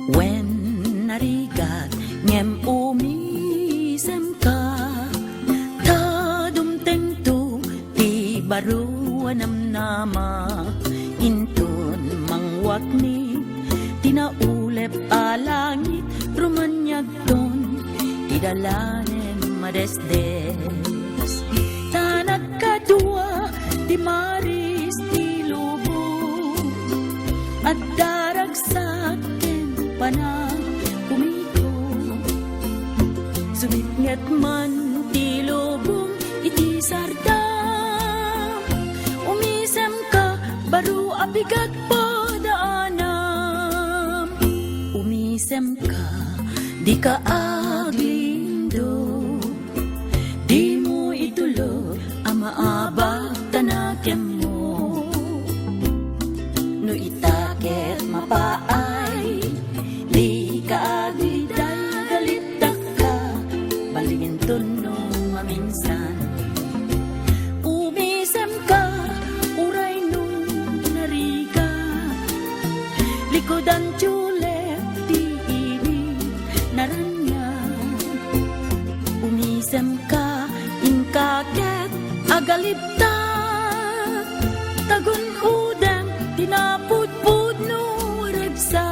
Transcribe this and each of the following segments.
When narigat ngem umisem ka, tadumteng tu ti baruanam nama, intun mangwak ni tinaulep alangit rumanyag ton idalanen madesdes. Tanak kadua ti maris ti lubong at darag sa akin panang umiko. Sumitnget man ti lubong iti sardam, umisem ka baru abigat padaanam. Umisem ka di ka aglindo, di mo itulo ang maabag tanakem mo. No itaket mapaay, di ka agliday galitak ka, baligin tuno maminsan. Umisem ka, uray nung nariga, likodan tiyulep di init naranya. Umisem ka, inkaket agaliptak, tagun udem tinapudpud no ragsak.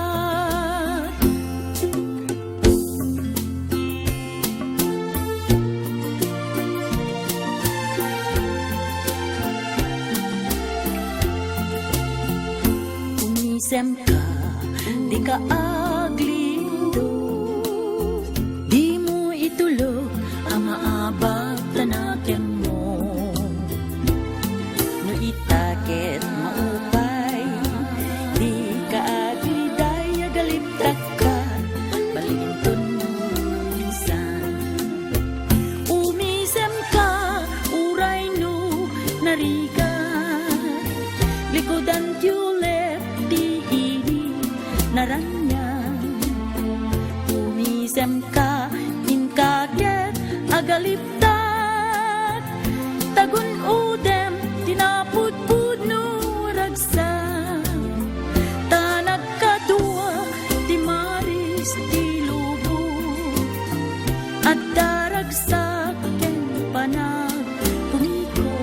Umisem ka, di ka aglindo, di mo itulog ang maabag tanakem mo. No itaket maupay, di ka agliday agaliptak ka, baligin tuno minsan. Umisem ka, uray no nariga, likodan tiyulep di init naranya. Umisem ka, inkaket agaliptak, tagun udem tinapudpud no ragsak. Tanak kadua ti maris ti lubong at darag sa akin panag kumiko.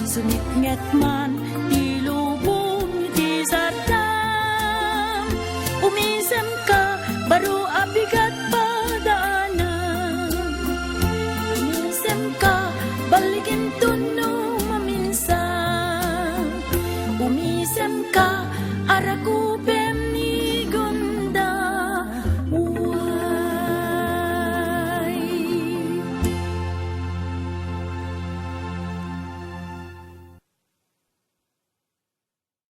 Sumitnget man ti lubong ti sardam, umisem ka baru abigat padaanam. Umisem ka, baligin tuno maminsan. Umisem ka, arago